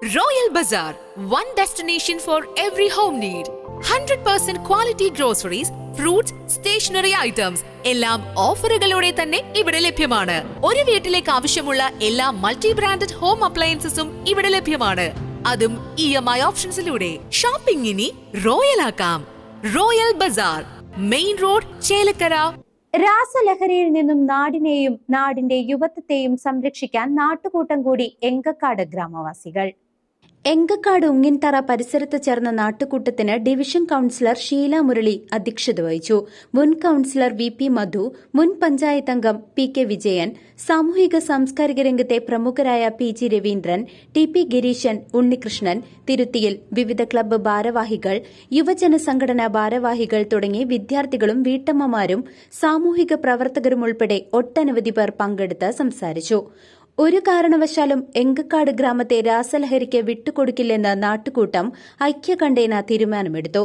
Royal Bazaar, one destination for every home need. 100% quality groceries, fruits, stationery items എല്ലാം ഓഫറുകളോടെ തന്നെ ഇവിടെ ലഭ്യമാണ്. ഒരു വീട്ടിലേക്ക് ആവശ്യമുള്ള എല്ലാ മൾട്ടി ബ്രാൻഡഡ് ഹോം അപ്ലയൻസസും ഇവിടെ ലഭ്യമാണ്. അതും EMI ഓപ്ഷൻസിലൂടെ. ഷോപ്പിംഗ് ഇനി റോയൽ ആക്കാം. Royal Bazaar, main road, Chelakkara. രാസലഹരിയിൽ നിന്നും നാടിനെയും നാടിന്റെ യുവത്വത്തെയും സംരക്ഷിക്കാൻ നാട്ടുകൂട്ടം കൂടി എങ്കക്കാട് ഗ്രാമവാസികൾ. എങ്കക്കാട് ഉങ്ങിൻതറ പരിസരത്ത് ചേർന്ന നാട്ടുകൂട്ടത്തിന് ഡിവിഷൻ കൌൺസിലർ ഷീല മുരളി അധ്യക്ഷത വഹിച്ചു. മുൻ കൌൺസിലർ VP മധു, മുൻ പഞ്ചായത്ത് അംഗം PK വിജയൻ, സാമൂഹിക സാംസ്കാരിക രംഗത്തെ പ്രമുഖരായ PG രവീന്ദ്രൻ, TP ഗിരീശൻ, ഉണ്ണികൃഷ്ണൻ, തിരുത്തിയിൽ വിവിധ ക്ലബ്ബ് ഭാരവാഹികൾ, യുവജന സംഘടനാ ഭാരവാഹികൾ തുടങ്ങി വിദ്യാർത്ഥികളും വീട്ടമ്മമാരും സാമൂഹിക പ്രവർത്തകരും ഉൾപ്പെടെ ഒട്ടനവധി പേർ പങ്കെടുത്ത് സംസാരിച്ചു. ഒരു കാരണവശാലും എങ്കക്കാട് ഗ്രാമത്തെ രാസലഹരിക്ക് വിട്ടുകൊടുക്കില്ലെന്ന് നാട്ടുകൂട്ടം ഐക്യകണ്ഠേന തീരുമാനമെടുത്തു.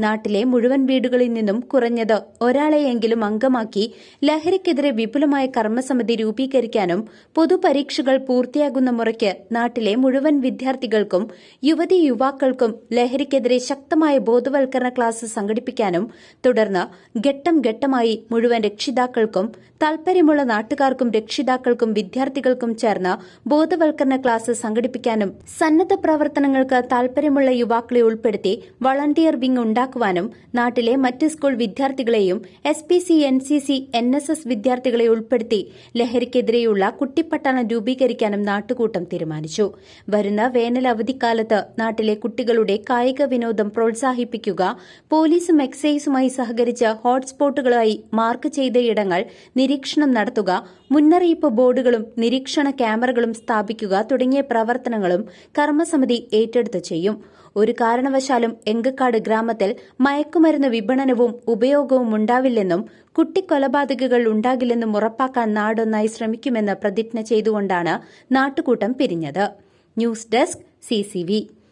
നാട്ടിലെ മുഴുവൻ വീടുകളിൽ നിന്നും കുറഞ്ഞത് ഒരാളെയെങ്കിലും അംഗമാക്കി ലഹരിക്കെതിരെ വിപുലമായ കർമ്മസമിതി രൂപീകരിക്കാനും പൊതുപരീക്ഷകൾ പൂർത്തിയാകുന്ന മുറയ്ക്ക് നാട്ടിലെ മുഴുവൻ വിദ്യാർത്ഥികൾക്കും യുവതീ യുവാക്കൾക്കും ലഹരിക്കെതിരെ ശക്തമായ ബോധവൽക്കരണ ക്ലാസ് സംഘടിപ്പിക്കാനും തുടർന്ന് ഘട്ടം ഘട്ടമായി മുഴുവൻ രക്ഷിതാക്കൾക്കും താൽപര്യമുള്ള നാട്ടുകാർക്കും രക്ഷിതാക്കൾക്കും വിദ്യാർത്ഥികൾക്കും ചേർന്ന് ബോധവൽക്കരണ ക്ലാസ് സംഘടിപ്പിക്കാനും സന്നദ്ധ പ്രവർത്തനങ്ങൾക്ക് താൽപര്യമുള്ള യുവാക്കളെ ഉൾപ്പെടുത്തി വളണ്ടിയർ വിംഗ് ഉണ്ടാക്കുവാനും നാട്ടിലെ മറ്റ് സ്കൂൾ വിദ്യാർത്ഥികളെയും SPC, NCC, NSS വിദ്യാർത്ഥികളെ ഉൾപ്പെടുത്തി ലഹരിക്കെതിരെയുള്ള കുട്ടിപ്പട്ടാളം രൂപീകരിക്കാനും നാട്ടുകൂട്ടം തീരുമാനിച്ചു. വരുന്ന വേനൽ അവധിക്കാലത്ത് നാട്ടിലെ കുട്ടികളുടെ കായിക വിനോദം പ്രോത്സാഹിപ്പിക്കുക, പോലീസും എക്സൈസുമായി സഹകരിച്ച് ഹോട്ട്സ്പോട്ടുകളായി മാർക്ക് ചെയ്ത ഇടങ്ങൾ നിരീക്ഷണം നടത്തുക, മുന്നറിയിപ്പ് ബോർഡുകളും നിരീക്ഷണ ക്യാമറകളും സ്ഥാപിക്കുക തുടങ്ങിയ പ്രവർത്തനങ്ങളും കർമ്മസമിതി ഏറ്റെടുത്ത് ചെയ്യും. ഒരു കാരണവശാലും എങ്കക്കാട് ഗ്രാമത്തിൽ മയക്കുമരുന്ന് വിപണനവും ഉപയോഗവും ഉണ്ടാവില്ലെന്നും കുട്ടിക്കൊലപാതകങ്ങൾ ഉണ്ടാകില്ലെന്നും ഉറപ്പാക്കാൻ നാടൊന്നായി ശ്രമിക്കുമെന്ന് പ്രതിജ്ഞ ചെയ്തുകൊണ്ടാണ് നാട്ടുകൂട്ടം പിരിഞ്ഞത്. News desk CCV.